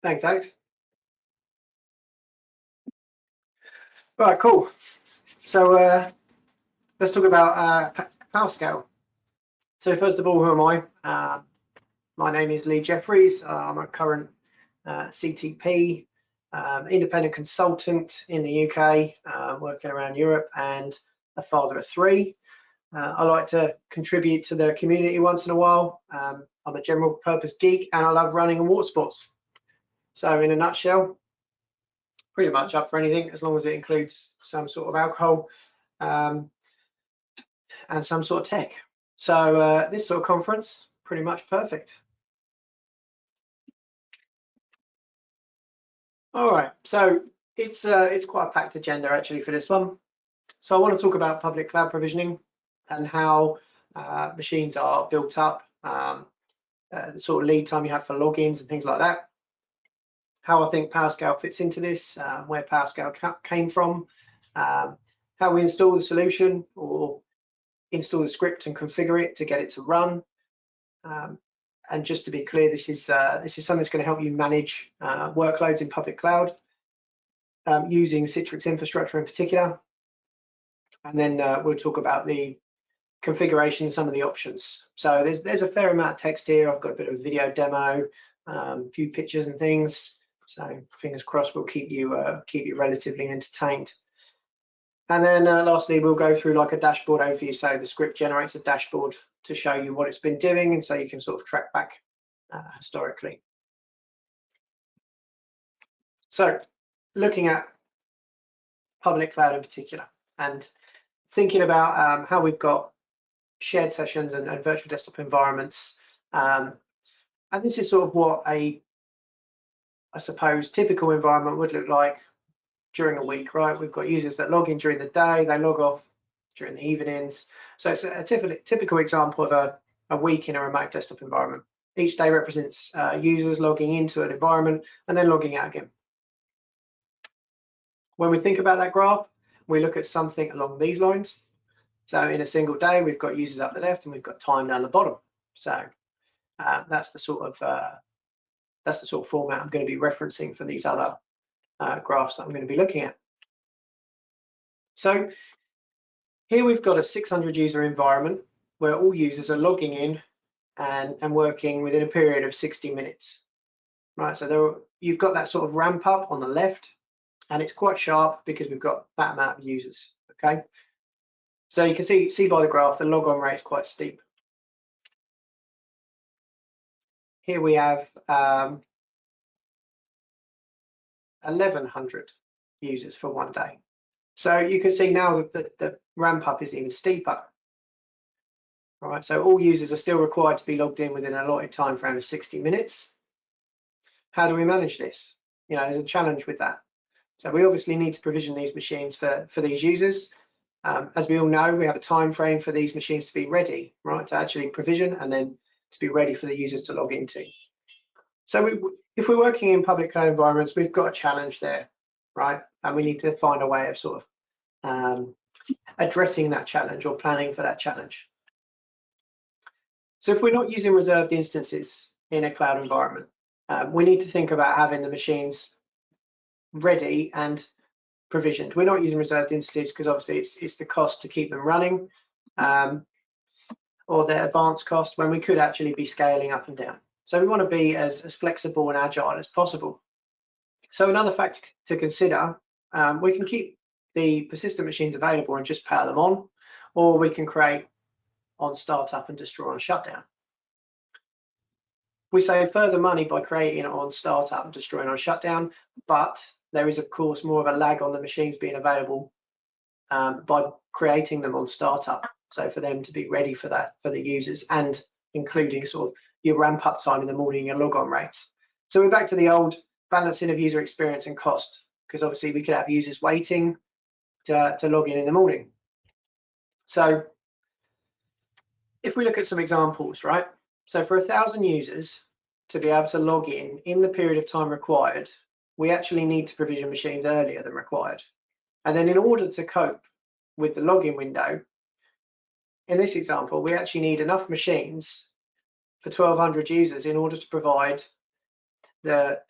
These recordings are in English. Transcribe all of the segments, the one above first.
Thanks, Alex. Right, cool. So let's talk about PowerScale. So first of all, who am I? My name is Lee Jeffries. I'm a current CTP independent consultant in the UK, working around Europe, and a father of three. I like to contribute to the community once in a while. I'm a general purpose geek, and I love running and water sports. So in a nutshell, pretty much up for anything as long as it includes some sort of alcohol and some sort of tech. So this sort of conference, pretty much perfect. All right, so it's quite a packed agenda actually for this one. So I want to talk about public cloud provisioning and how machines are built up, the sort of lead time you have for logins and things like that. How I think PowerScale fits into this, where PowerScale came from, how we install the solution or install the script and configure it to get it to run. And just to be clear, this is something that's going to help you manage workloads in public cloud using Citrix infrastructure in particular. And then we'll talk about the configuration and some of the options. So there's a fair amount of text here. I've got a bit of a video demo, a few pictures and things. So fingers crossed we'll keep you relatively entertained. And then lastly, we'll go through like a dashboard overview. So the script generates a dashboard to show you what it's been doing, and so you can sort of track back historically. So looking at public cloud in particular and thinking about how we've got shared sessions and virtual desktop environments. And this is sort of what I suppose, typical environment would look like during a week, right? We've got users that log in during the day, they log off during the evenings. So it's a typical example of a week in a remote desktop environment. Each day represents users logging into an environment and then logging out again. When we think about that graph, we look at something along these lines. So in a single day, we've got users up the left and we've got time down the bottom. So that's the sort of format I'm going to be referencing for these other graphs that I'm going to be looking at. So here we've got a 600 user environment where all users are logging in and working within a period of 60 minutes. Right, so you've got that sort of ramp up on the left, and it's quite sharp because we've got that amount of users. Okay, so you can see by the graph the log on rate is quite steep. Here we have 1100 users for one day. So you can see now that the ramp up is even steeper. All right, so all users are still required to be logged in within an allotted time frame of 60 minutes. How do we manage this? You know, there's a challenge with that. So we obviously need to provision these machines for these users. As we all know, we have a time frame for these machines to be ready, right, to actually provision and then to be ready for the users to log into. So if we're working in public cloud environments, we've got a challenge there, right? And we need to find a way of sort of addressing that challenge or planning for that challenge. So if we're not using reserved instances in a cloud environment, we need to think about having the machines ready and provisioned. We're not using reserved instances because obviously it's the cost to keep them running or the advanced cost when we could actually be scaling up and down. So we want to be as flexible and agile as possible. So another fact to consider, we can keep the persistent machines available and just power them on, or we can create on startup and destroy on shutdown. We save further money by creating on startup and destroying on shutdown, but there is of course more of a lag on the machines being available by creating them on startup. So for them to be ready for that, for the users, and including sort of your ramp up time in the morning, your log on rates. So we're back to the old balancing of user experience and cost, because obviously we could have users waiting to log in the morning. So if we look at some examples, right? So for 1,000 users to be able to log in the period of time required, we actually need to provision machines earlier than required. And then in order to cope with the login window, in this example, we actually need enough machines for 1,200 users in order to provide the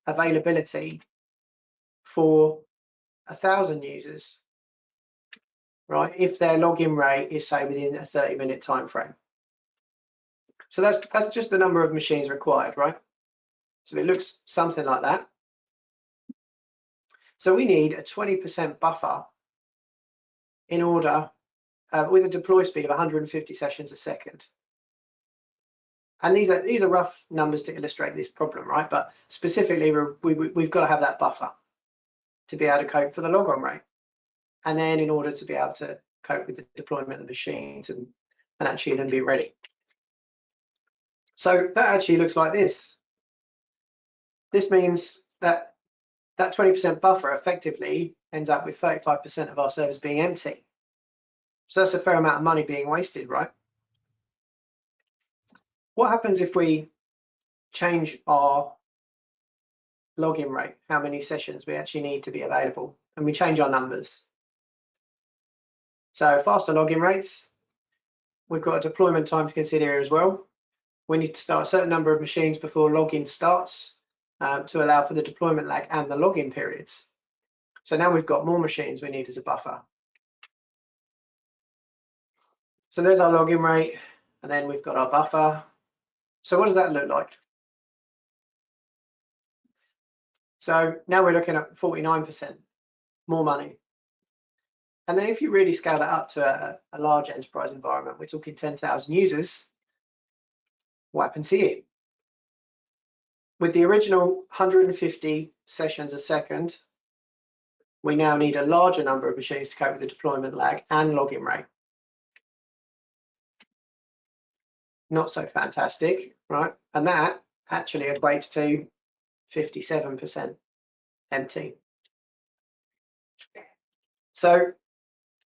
availability for 1,000 users, right? If their login rate is, say, within a 30-minute time frame. So that's just the number of machines required, right? So it looks something like that. So we need a 20% buffer in order, with a deploy speed of 150 sessions a second. And these are rough numbers to illustrate this problem, right? But specifically, we've got to have that buffer to be able to cope for the log-on rate. And then in order to be able to cope with the deployment of the machines and actually then be ready. So that actually looks like this. This means that 20% buffer effectively ends up with 35% of our servers being empty. So that's a fair amount of money being wasted, right? What happens if we change our login rate, how many sessions we actually need to be available, and we change our numbers? So faster login rates, we've got a deployment time to consider here as well. We need to start a certain number of machines before login starts to allow for the deployment lag and the login periods. So now we've got more machines we need as a buffer. So there's our login rate, and then we've got our buffer. So what does that look like? So now we're looking at 49% more money. And then if you really scale that up to a large enterprise environment, we're talking 10,000 users, what happens here? With the original 150 sessions a second, we now need a larger number of machines to cope with the deployment lag and login rate. Not so fantastic, right? And that actually equates to 57% empty. So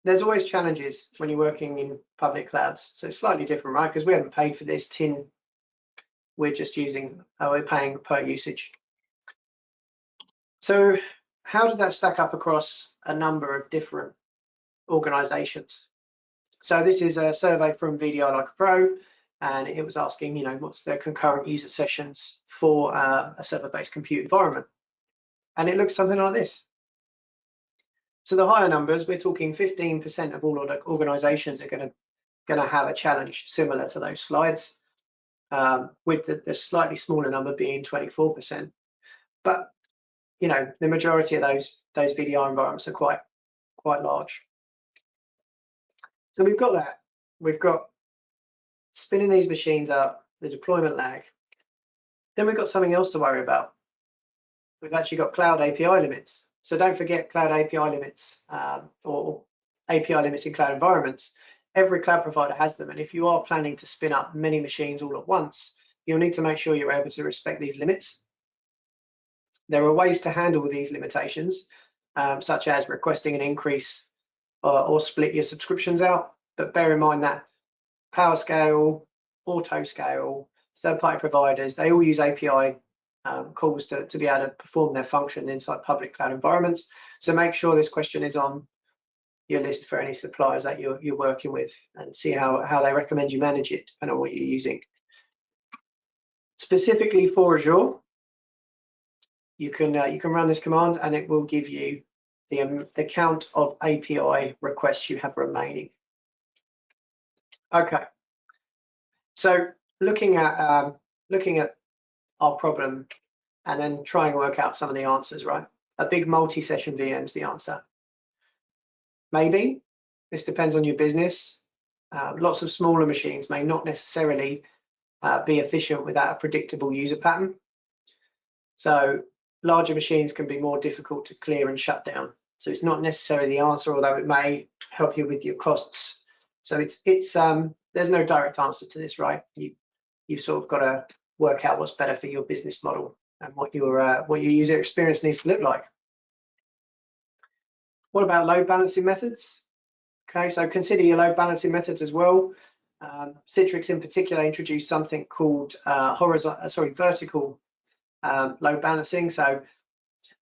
there's always challenges when you're working in public clouds. So it's slightly different, right? Because we haven't paid for this tin. We're just using, we're paying per usage. So how did that stack up across a number of different organizations? So this is a survey from VDI Like a Pro, and it was asking, you know, what's their concurrent user sessions for a server-based compute environment. And it looks something like this. So the higher numbers, we're talking 15% of all organizations are going to have a challenge similar to those slides, with the slightly smaller number being 24%. But you know, the majority of those VDI environments are quite large. So we've got that. We've got spinning these machines up, the deployment lag. Then we've got something else to worry about. We've actually got cloud API limits. So don't forget cloud API limits or API limits in cloud environments. Every cloud provider has them. And if you are planning to spin up many machines all at once, you'll need to make sure you're able to respect these limits. There are ways to handle these limitations, such as requesting an increase or split your subscriptions out. But bear in mind that PowerScale, AutoScale, third-party providers, they all use API calls to be able to perform their function inside public cloud environments. So make sure this question is on your list for any suppliers that you're working with, and see how they recommend you manage it depending on what you're using. Specifically for Azure, you can run this command and it will give you the count of API requests you have remaining. Okay, so looking at our problem and then trying to work out some of the answers, right? A big multi-session VM is the answer. Maybe. This depends on your business. Lots of smaller machines may not necessarily be efficient without a predictable user pattern. So larger machines can be more difficult to clear and shut down. So it's not necessarily the answer, although it may help you with your costs. So there's no direct answer to this, right? You've sort of got to work out what's better for your business model and what your user experience needs to look like. What about load balancing methods? Okay, so consider your load balancing methods as well. Citrix in particular introduced something called vertical load balancing. So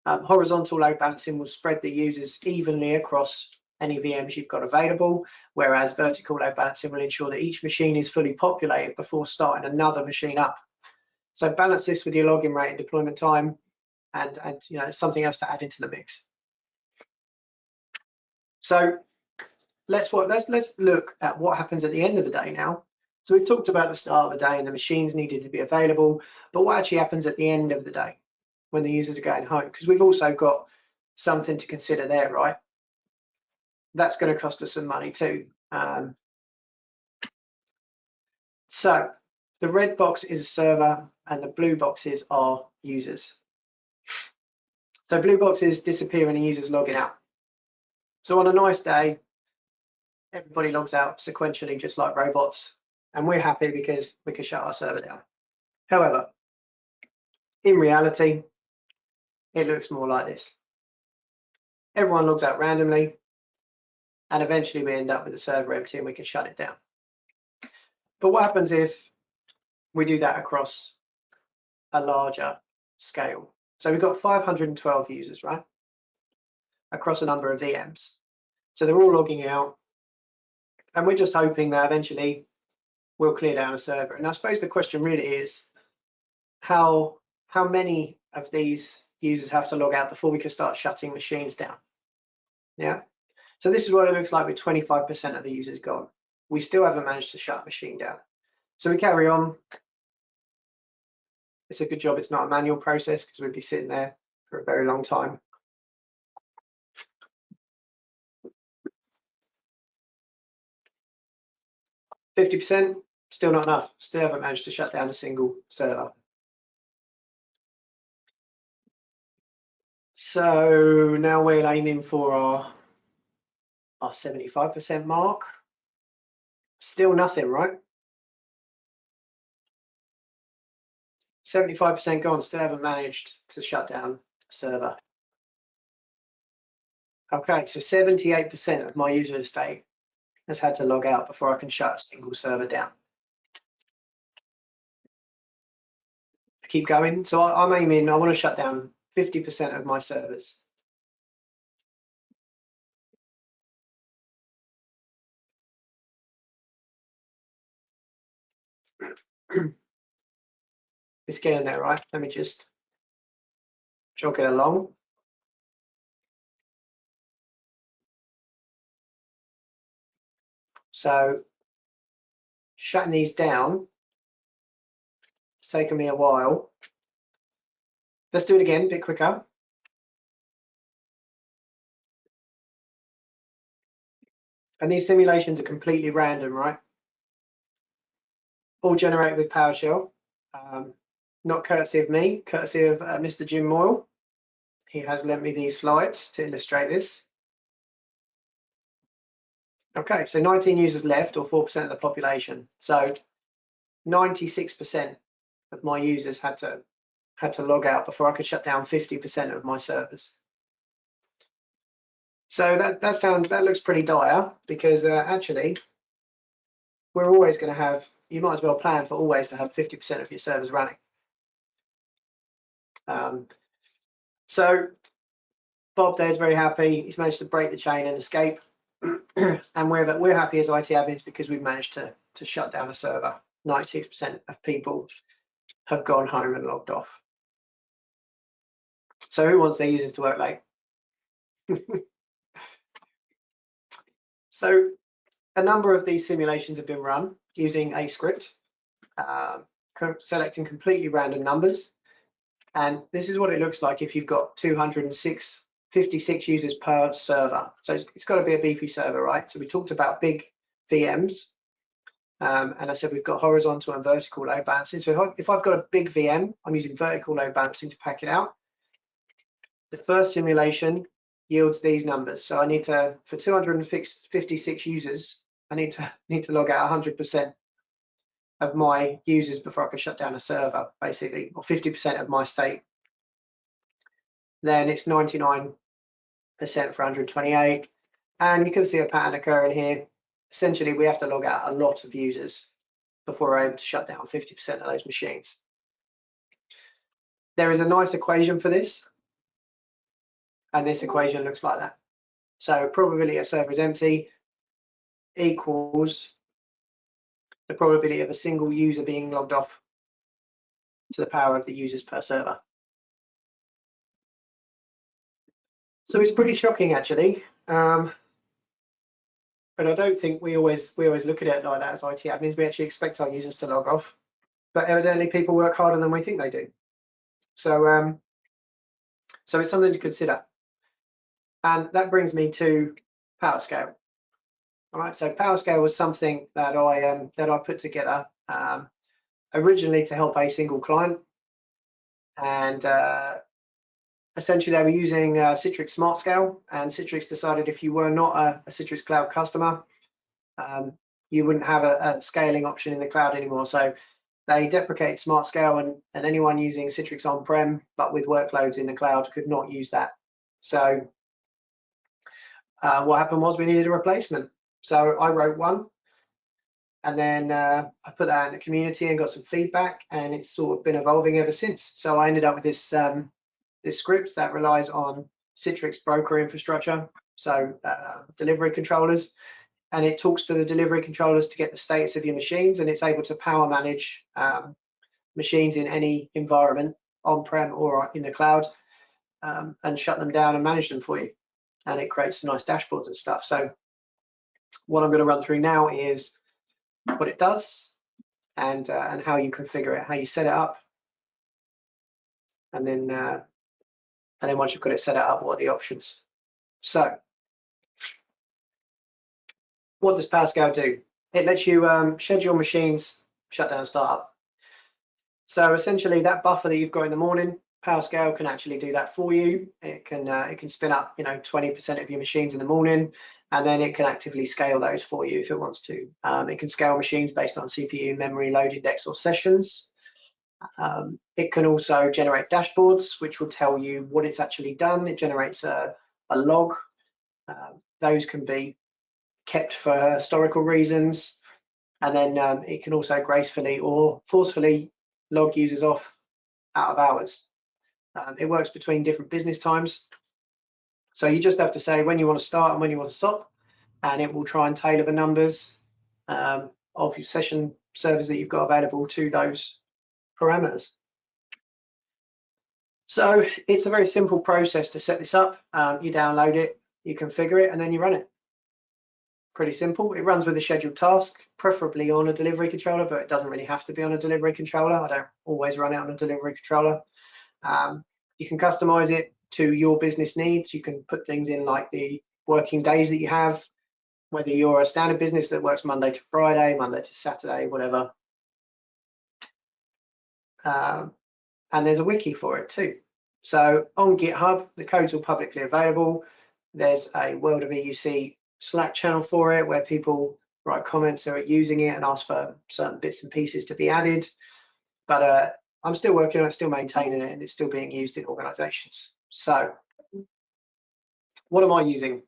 horizontal load balancing will spread the users evenly across any VMs you've got available, whereas vertical load balancing will ensure that each machine is fully populated before starting another machine up. So balance this with your login rate and deployment time. and you know, it's something else to add into the mix. So let's look at what happens at the end of the day now. So we've talked about the start of the day and the machines needed to be available, but what actually happens at the end of the day when the users are going home? Because we've also got something to consider there, right? That's going to cost us some money too. So the red box is a server and the blue boxes are users. So blue boxes disappear and the users logging out. So on a nice day, everybody logs out sequentially just like robots, and we're happy because we can shut our server down. However, in reality, it looks more like this. Everyone logs out randomly, and eventually we end up with the server empty and we can shut it down. But what happens if we do that across a larger scale? So we've got 512 users, right? Across a number of VMs. So they're all logging out, and we're just hoping that eventually we'll clear down a server. And I suppose the question really is, how many of these users have to log out before we can start shutting machines down? Yeah. So this is what it looks like with 25% of the users gone. We still haven't managed to shut a machine down. So we carry on. It's a good job it's not a manual process, because we'd be sitting there for a very long time. %, still not enough. Still haven't managed to shut down a single server. So now we're aiming for our 75% mark. Still nothing, right? 75% gone, still haven't managed to shut down a server. Okay, so 78% of my user estate has had to log out before I can shut a single server down. I keep going. So I'm aiming, I want to shut down 50% of my servers. It's getting there, right? Let me just jog it along. So shutting these down, it's taken me a while. Let's do it again, a bit quicker. And these simulations are completely random, right? All generated with PowerShell. Not courtesy of me, courtesy of Mr. Jim Moyle. He has lent me these slides to illustrate this. Okay, so 19 users left, or 4% of the population. So 96% of my users had to log out before I could shut down 50% of my servers. So that looks pretty dire, because actually we're always going to have, you might as well plan for always to have 50% of your servers running. So Bob there's very happy. He's managed to break the chain and escape. And we're happy as IT admins because we've managed to shut down a server. 96% of people have gone home and logged off. So who wants their users to work late? So a number of these simulations have been run using a script, selecting completely random numbers. And this is what it looks like if you've got 56 users per server. So it's got to be a beefy server, right? So we talked about big VMs. And I said we've got horizontal and vertical load balancing. So if I've got a big VM, I'm using vertical load balancing to pack it out. The first simulation yields these numbers. So I need to, for 256 users, I need to log out 100% of my users before I can shut down a server, basically, or 50% of my state. Then it's 99% for 128. And you can see a pattern occurring here. Essentially, we have to log out a lot of users before we're able to shut down 50% of those machines. There is a nice equation for this, and this equation looks like that. So probability a server is empty equals the probability of a single user being logged off to the power of the users per server. So it's pretty shocking actually, but I don't think we always look at it like that as IT admins. We actually expect our users to log off, but evidently people work harder than we think they do. So so it's something to consider, and that brings me to PowerScale. All right, so PowerScale was something that I put together originally to help a single client, and essentially they were using Citrix SmartScale, and Citrix decided if you were not a Citrix Cloud customer, you wouldn't have a scaling option in the cloud anymore. So they deprecated SmartScale, and anyone using Citrix on-prem but with workloads in the cloud could not use that. So what happened was we needed a replacement. So I wrote one, and then I put that in the community and got some feedback, and it's sort of been evolving ever since. So I ended up with this this script that relies on Citrix broker infrastructure, so delivery controllers, and it talks to the delivery controllers to get the status of your machines, and it's able to power manage machines in any environment, on-prem or in the cloud, and shut them down and manage them for you. And it creates nice dashboards and stuff. So what I'm going to run through now is what it does and how you configure it, how you set it up, and then once you've got it set up, what are the options. So what does PowerScale do? It lets you schedule machines, shut down, start up. So essentially that buffer that you've got in the morning, PowerScale can actually do that for you. It can spin up 20% of your machines in the morning, and then it can actively scale those for you if it wants to. It can scale machines based on CPU, memory, load index, or sessions. It can also generate dashboards, which will tell you what it's actually done. It generates a log. Those can be kept for historical reasons, and then it can also gracefully or forcefully log users off out of hours. It works between different business times, so you just have to say when you want to start and when you want to stop, and it will try and tailor the numbers of your session servers that you've got available to those parameters. So it's a very simple process to set this up. You download it, you configure it, and then you run it. Pretty simple. It runs with a scheduled task, preferably on a delivery controller, but it doesn't really have to be on a delivery controller. I don't always run it on a delivery controller. You can customize it to your business needs. You can put things in like the working days that you have, whether you're a standard business that works Monday to Friday, Monday to Saturday, whatever. And there's a wiki for it too. So on GitHub, the code's all publicly available. There's a World of EUC Slack channel for it where people write comments who are using it and ask for certain bits and pieces to be added. But I'm still working on it, still maintaining it, and it's still being used in organizations. So what am I using?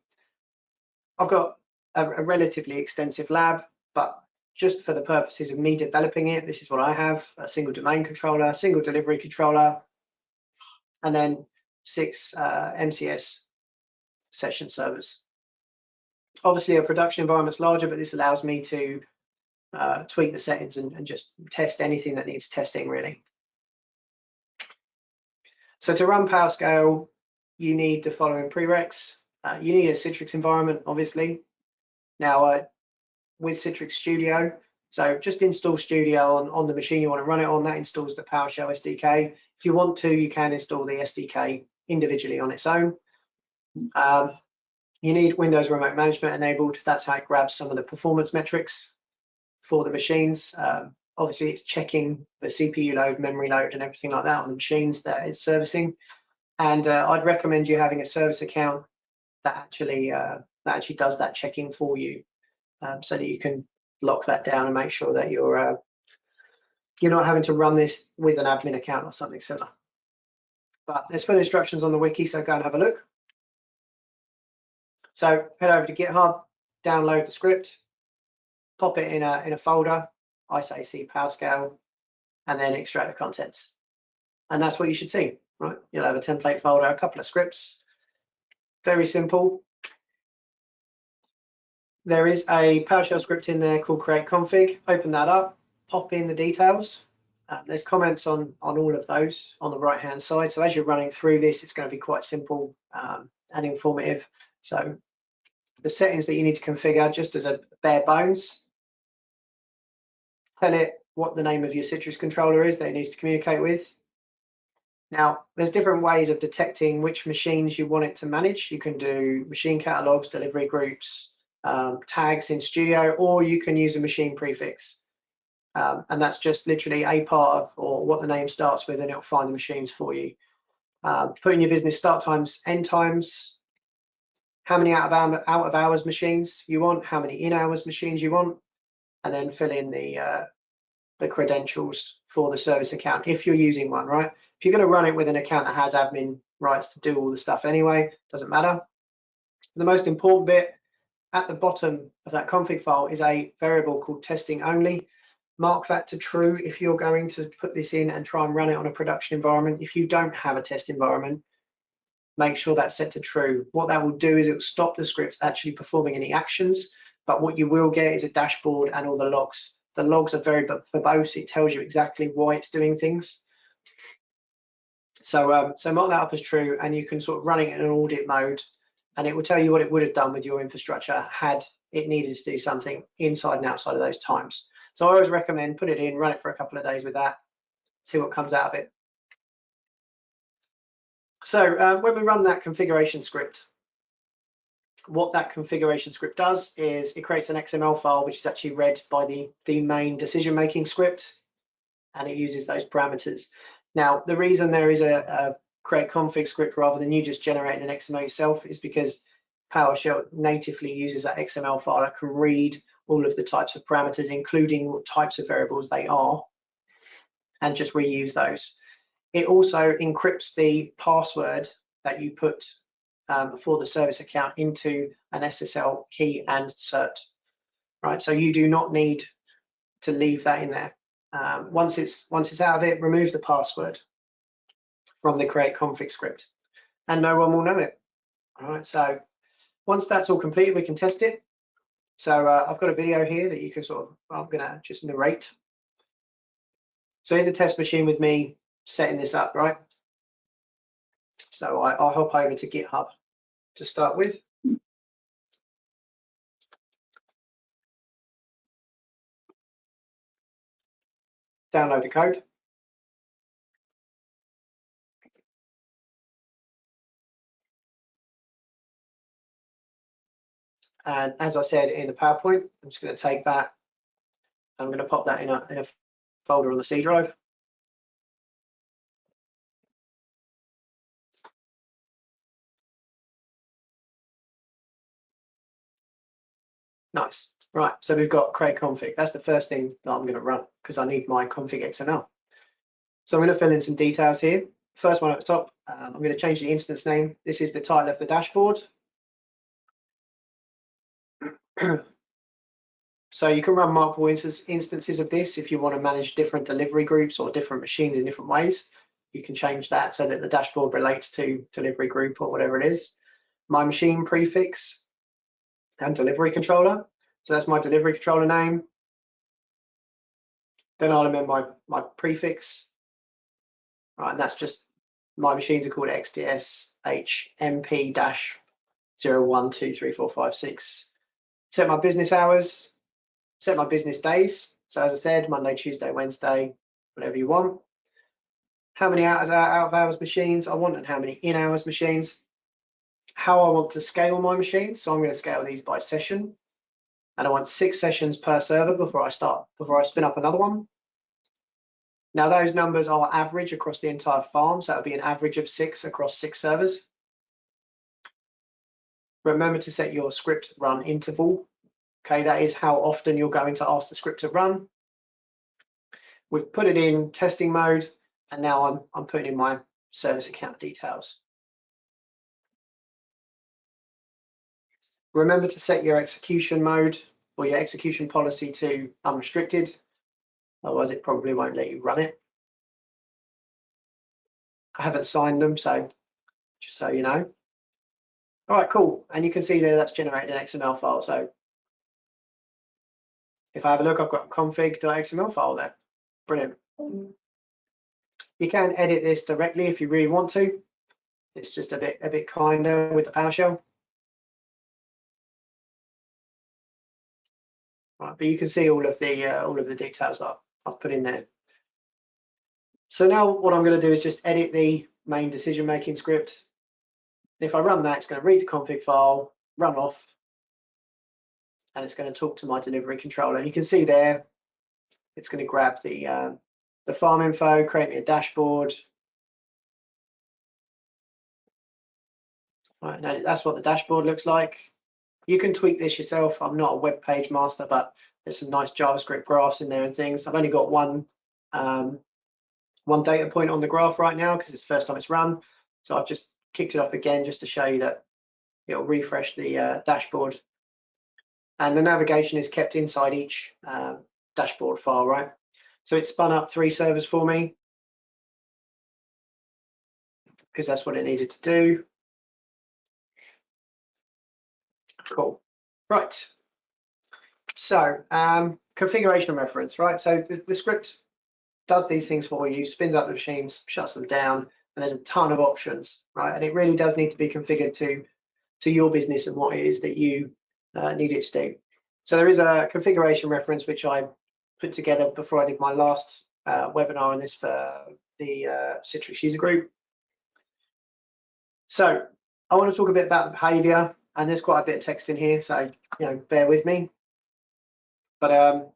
I've got a relatively extensive lab, but just for the purposes of me developing it, this is what I have: a single domain controller, a single delivery controller, and then 6 MCS session servers. Obviously, a production environment's larger, but this allows me to tweak the settings and just test anything that needs testing, really. So to run PowerScale, you need the following prereqs. You need a Citrix environment, obviously. Now, with Citrix Studio, so just install Studio on the machine you want to run it on. That installs the PowerShell SDK. If you want to, you can install the SDK individually on its own. You need Windows Remote Management enabled. That's how it grabs some of the performance metrics for the machines. Obviously, it's checking the CPU load, memory load, and everything like that on the machines that it's servicing. And I'd recommend you having a service account that actually does that checking for you, so that you can lock that down and make sure that you're not having to run this with an admin account or something similar. But there's full instructions on the wiki, so go and have a look. So head over to GitHub, download the script, pop it in a folder. I say C PowerScale, and then extract the contents. And that's what you should see, right? You'll have a template folder, a couple of scripts. Very simple. There is a PowerShell script in there called create config. Open that up, pop in the details. There's comments on all of those on the right-hand side. So as you're running through this, it's going to be quite simple. and informative. So the settings that you need to configure, just as a bare bones, tell it what the name of your Citrix controller is that it needs to communicate with. Now, there's different ways of detecting which machines you want it to manage. You can do machine catalogs, delivery groups, tags in Studio, or you can use a machine prefix. And that's just literally a part of, or what the name starts with, and it'll find the machines for you. Put in your business start times, end times, how many out of hours machines you want, how many in hours machines you want, and then fill in the credentials for the service account if you're using one, right? If you're going to run it with an account that has admin rights to do all the stuff anyway, doesn't matter. The most important bit at the bottom of that config file is a variable called testing only. Mark that to true if you're going to put this in and try and run it on a production environment. If you don't have a test environment, make sure that's set to true. What that will do is it will stop the script actually performing any actions, but what you will get is a dashboard and all the logs. The logs are very verbose. It tells you exactly why it's doing things. So mark that up as true, and you can sort of run it in an audit mode, and it will tell you what it would have done with your infrastructure had it needed to do something inside and outside of those times. So I always recommend put it in, run it for a couple of days with that, see what comes out of it. So when we run that configuration script, what that configuration script does is it creates an XML file which is actually read by the main decision-making script, and it uses those parameters. Now, the reason there is a create config script rather than you just generating an XML yourself is because PowerShell natively uses that XML file that can read all of the types of parameters, including what types of variables they are, and just reuse those. It also encrypts the password that you put for the service account into an SSL key and cert, right? So you do not need to leave that in there. Once it's out of it, remove the password from the create config script, and no one will know it. All right. So once that's all completed, we can test it. So I've got a video here that you can sort of, I'm gonna just narrate. So here's a test machine with me setting this up, right? So I'll hop over to GitHub to start with. Download the code. And as I said in the PowerPoint, I'm just going to take that, I'm going to pop that in a folder on the C drive. Nice. Right, so we've got create config. That's the first thing that I'm going to run because I need my config XML. So I'm going to fill in some details here. First one at the top, I'm going to change the instance name. This is the title of the dashboard. So you can run multiple instances of this if you want to manage different delivery groups or different machines in different ways. You can change that so that the dashboard relates to delivery group or whatever it is. My machine prefix and delivery controller. So that's my delivery controller name. Then I'll amend my prefix. Right, and that's just my machines are called XDS HMP-01234556. Set my business hours, set my business days. So as I said, Monday, Tuesday, Wednesday, whatever you want. How many out of hours machines I want and how many in hours machines. How I want to scale my machines. So I'm going to scale these by session. And I want 6 sessions per server before I spin up another one. Now those numbers are average across the entire farm, so that would be an average of 6 across 6 servers. Remember to set your script run interval. Okay, that is how often you're going to ask the script to run. We've put it in testing mode, and now I'm putting in my service account details. Remember to set your execution mode or your execution policy to unrestricted, otherwise it probably won't let you run it. I haven't signed them, so just so you know. All right, cool. And you can see there that's generated an XML file. So if I have a look, I've got a config.xml file there. Brilliant. You can edit this directly if you really want to. It's just a bit kinder with the PowerShell. Right, but you can see all of the details that I've put in there. So now what I'm going to do is just edit the main decision-making script. If I run that, it's going to read the config file, run off, and it's going to talk to my delivery controller. And you can see there, it's going to grab the farm info, create me a dashboard. Right, now that's what the dashboard looks like. You can tweak this yourself. I'm not a web page master, but there's some nice JavaScript graphs in there and things. I've only got one data point on the graph right now because it's the first time it's run. So I've just kicked it up again just to show you that it'll refresh the dashboard. And the navigation is kept inside each dashboard file, right? So it spun up 3 servers for me because that's what it needed to do. Cool. Right. So configuration reference, right? So the script does these things for you, spins up the machines, shuts them down, and there's a ton of options, right? And it really does need to be configured to your business and what it is that you need it to do. So there is a configuration reference which I put together before I did my last webinar on this for the Citrix user group. So I want to talk a bit about the behavior, and there's quite a bit of text in here, so bear with me. But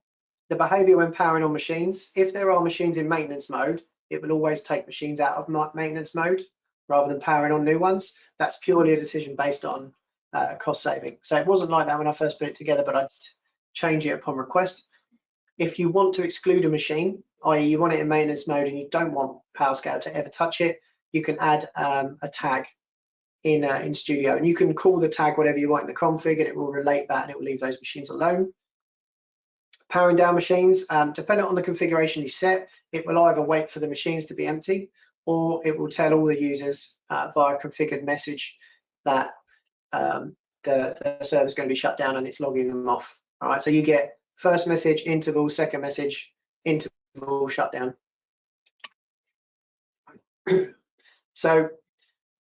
the behavior when powering on machines, if there are machines in maintenance mode, it will always take machines out of maintenance mode rather than powering on new ones. That's purely a decision based on cost saving. So it wasn't like that when I first put it together, but I'd change it upon request. If you want to exclude a machine, i.e. you want it in maintenance mode and you don't want PowerScale to ever touch it, you can add a tag in Studio, and you can call the tag whatever you want in the config, and it will relate that and it will leave those machines alone. Powering down machines, depending on the configuration you set, it will either wait for the machines to be empty, or it will tell all the users via configured message that the server is going to be shut down and it's logging them off. All right, so you get first message, interval, second message, interval, shutdown. So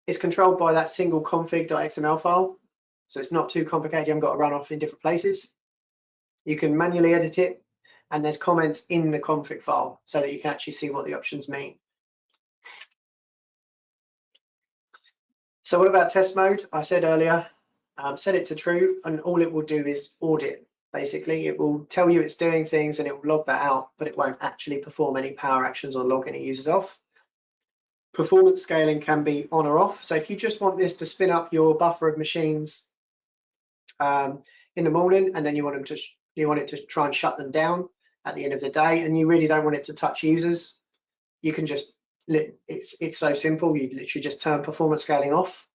it's controlled by that single config.xml file. So it's not too complicated. You haven't got to run off in different places. You can manually edit it, and there's comments in the config file so that you can actually see what the options mean. So what about test mode? I said earlier, set it to true, and all it will do is audit. Basically, it will tell you it's doing things and it will log that out, but it won't actually perform any power actions or log any users off. Performance scaling can be on or off. So if you just want this to spin up your buffer of machines in the morning, and then you want it to try and shut them down at the end of the day, and you really don't want it to touch users, you can just, it's so simple, you literally just turn performance scaling off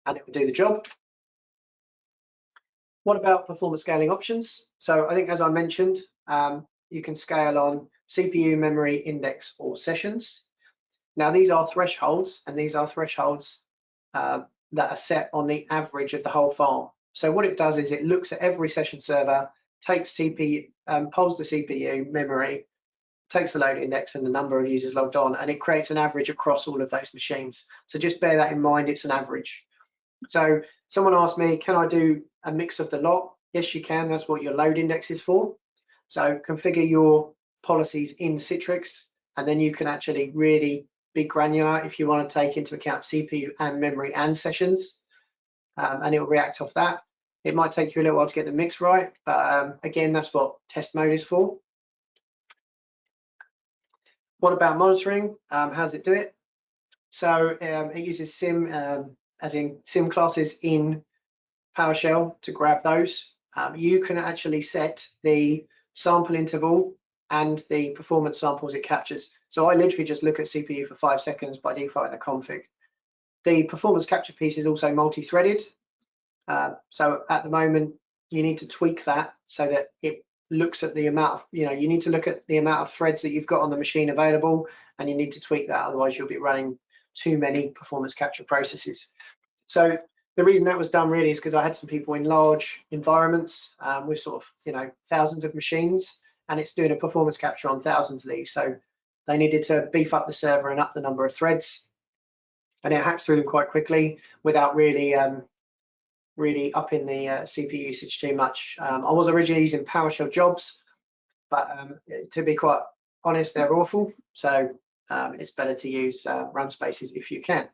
and it will do the job. What about performance scaling options? So I think, as I mentioned, you can scale on CPU, memory, index, or sessions. Now these are thresholds, and these are thresholds that are set on the average of the whole farm. So what it does is it looks at every session server, takes CPU, polls the CPU, memory, takes the load index and the number of users logged on, and it creates an average across all of those machines. So just bear that in mind, it's an average. So someone asked me, can I do a mix of the lot? Yes, you can. That's what your load index is for. So configure your policies in Citrix, and then you can actually really be granular if you want to take into account CPU and memory and sessions, and it will react off that. It might take you a little while to get the mix right, but again, that's what test mode is for. What about monitoring? How does it do it? So it uses sim, as in sim classes in PowerShell to grab those. You can actually set the sample interval and the performance samples it captures. So I literally just look at CPU for 5 seconds by default in the config. The performance capture piece is also multi-threaded. So at the moment, you need to tweak that so that it looks at the amount of, you need to look at the amount of threads that you've got on the machine available, and you need to tweak that, otherwise you'll be running too many performance capture processes. So the reason that was done really is because I had some people in large environments with sort of, thousands of machines, and it's doing a performance capture on thousands of these. So they needed to beef up the server and up the number of threads. and it hacks through them quite quickly without really really upping the CPU usage too much. I was originally using PowerShell jobs, but to be quite honest, they're awful. So it's better to use run spaces if you can.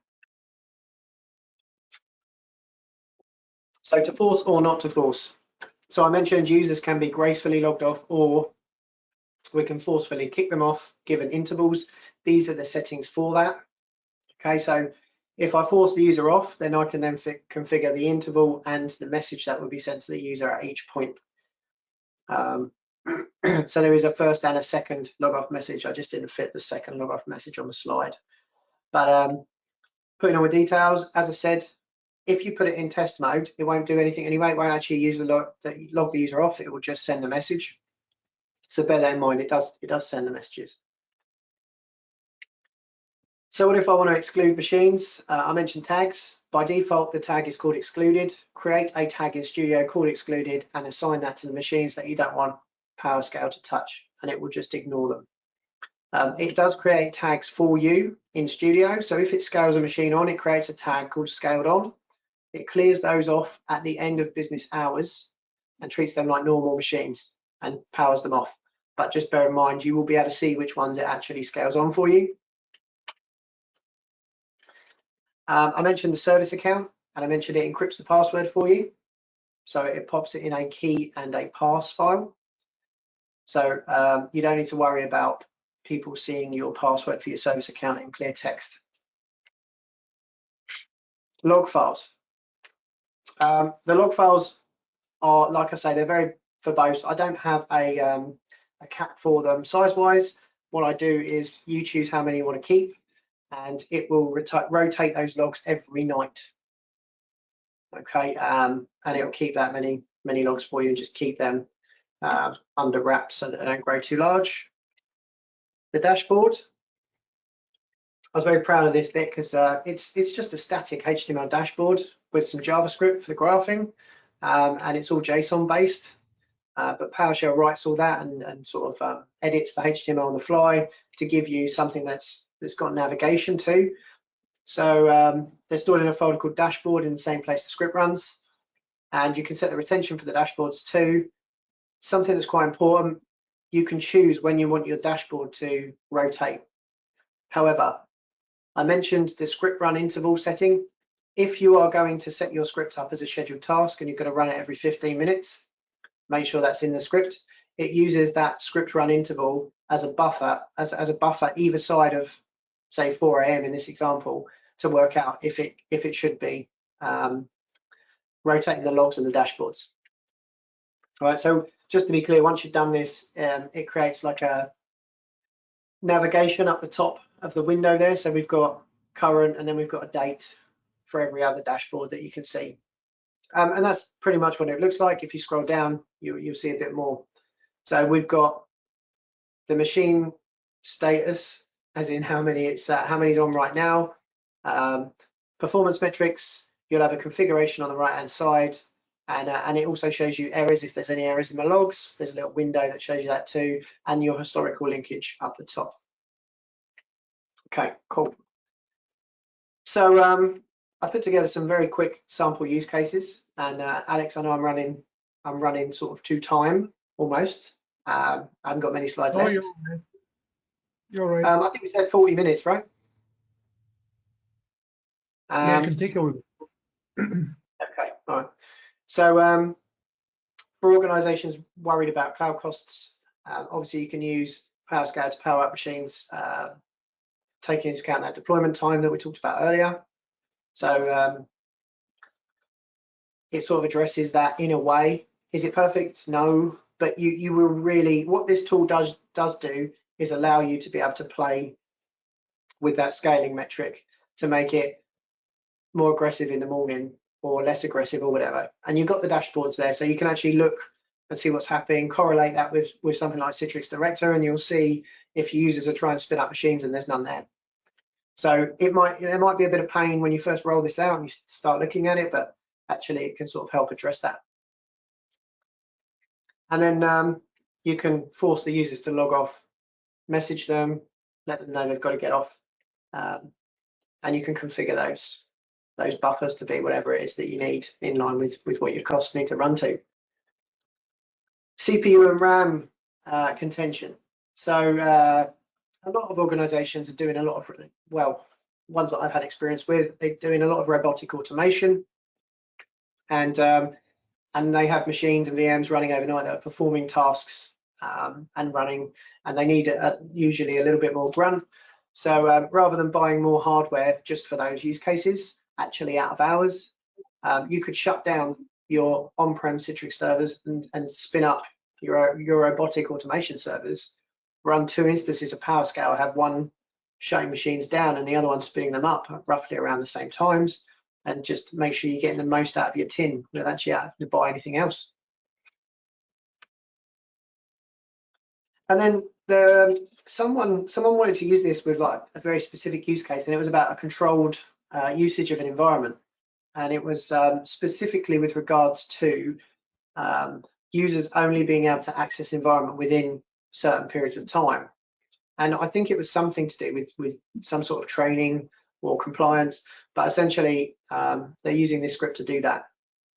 So to force or not to force. So I mentioned users can be gracefully logged off, or we can forcefully kick them off given intervals. These are the settings for that. Okay, so if I force the user off, then I can then configure the interval and the message that will be sent to the user at each point. So there is a first and a second log off message. I just didn't fit the second log off message on the slide. But putting on the details, as I said, if you put it in test mode, it won't do anything anyway. It won't actually use the log the user off. It will just send the message. So bear that in mind. It does send the messages. So what if I want to exclude machines? I mentioned tags. By default, the tag is called excluded. Create a tag in Studio called excluded and assign that to the machines that you don't want PowerScale to touch, and it will just ignore them. It does create tags for you in Studio. So if it scales a machine on, it creates a tag called scaled on. It clears those off at the end of business hours and treats them like normal machines and powers them off. But just bear in mind, you will be able to see which ones it actually scales on for you. I mentioned the service account, and I mentioned it encrypts the password for you. So it pops it in a key and a pass file. So you don't need to worry about people seeing your password for your service account in clear text. Log files. The log files are, like I say, they're very verbose. I don't have a cap for them size-wise. What I do is you choose how many you want to keep, and it will rotate those logs every night. Okay, and it'll keep that many logs for you and just keep them under wraps so that they don't grow too large. The dashboard. I was very proud of this bit because it's just a static HTML dashboard with some JavaScript for the graphing, and it's all JSON based. But PowerShell writes all that and sort of edits the HTML on the fly to give you something that's got navigation to. So they're stored in a folder called dashboard in the same place the script runs, and you can set the retention for the dashboards too. Something that's quite important, you can choose when you want your dashboard to rotate. However, I mentioned the script run interval setting. If you are going to set your script up as a scheduled task and you're going to run it every 15 minutes, make sure that's in the script. It uses that script run interval as a buffer, as a buffer either side of, say, 4 AM in this example, to work out if it should be rotating the logs and the dashboards. All right, so just to be clear, once you've done this, it creates like a navigation up the top of the window there. So we've got current, and then we've got a date for every other dashboard that you can see. And that's pretty much what it looks like. If you scroll down, you'll see a bit more. So we've got the machine status, as in how many's on right now. Performance metrics, you'll have a configuration on the right-hand side, and it also shows you errors if there's any errors in the logs. There's a little window that shows you that too, and your historical linkage up the top. Okay, cool. So I put together some very quick sample use cases, and Alex, I know I'm running sort of to time almost. I haven't got many slides left. You're right. I think we said 40 minutes, right? Yeah, I can take over. Okay, all right. So for organizations worried about cloud costs, obviously you can use PowerScale to power up machines, taking into account that deployment time that we talked about earlier. So it sort of addresses that in a way. Is it perfect? No, but you will really, what this tool does do is allow you to be able to play with that scaling metric to make it more aggressive in the morning or less aggressive or whatever. And you've got the dashboards there, so you can actually look and see what's happening, correlate that with something like Citrix Director, and you'll see if users are trying to spin up machines and there's none there. So there might be a bit of pain when you first roll this out and you start looking at it, but actually it can sort of help address that. And then you can force the users to log off, message them, let them know they've got to get off, and you can configure those buffers to be whatever it is that you need in line with what your costs need to run to. CPU and RAM contention. So a lot of organizations are doing a lot of, well, ones that I've had experience with, they're doing a lot of robotic automation, and they have machines and VMs running overnight that are performing tasks and running, and they need usually a little bit more grunt. So rather than buying more hardware just for those use cases, actually out of hours, you could shut down your on-prem Citrix servers and spin up your robotic automation servers, run 2 instances of PowerScale, have one shutting machines down and the other one spinning them up roughly around the same times, and just make sure you're getting the most out of your tin without actually having to buy anything else. And then someone wanted to use this with like a very specific use case, and it was about a controlled usage of an environment, and it was specifically with regards to users only being able to access the environment within certain periods of time. And I think it was something to do with some sort of training or compliance, but essentially they're using this script to do that.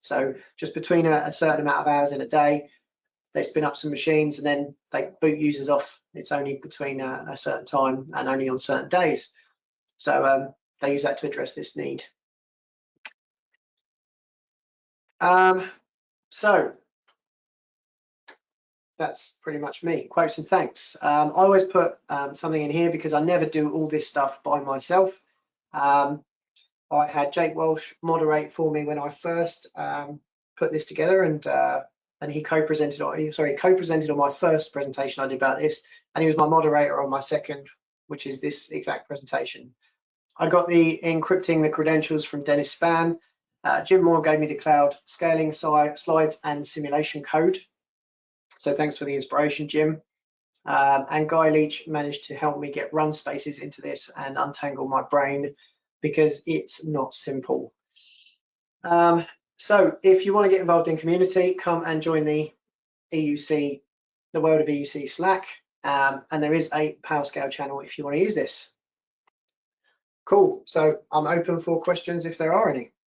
So just between a certain amount of hours in a day, they spin up some machines and then they boot users off. It's only between a certain time and only on certain days. So they use that to address this need. So that's pretty much me. Quotes and thanks. I always put something in here because I never do all this stuff by myself. I had Jake Walsh moderate for me when I first put this together, and he co-presented on my first presentation I did about this, and he was my moderator on my second, which is this exact presentation. I got the encrypting the credentials from Dennis Fan. Jim Moore gave me the cloud scaling slides and simulation code. So thanks for the inspiration, Jim. And Guy Leach managed to help me get run spaces into this and untangle my brain, because it's not simple. So if you want to get involved in community, come and join the EUC, the World of EUC Slack, and there is a PowerScale channel if you want to use this. Cool, so I'm open for questions if there are any.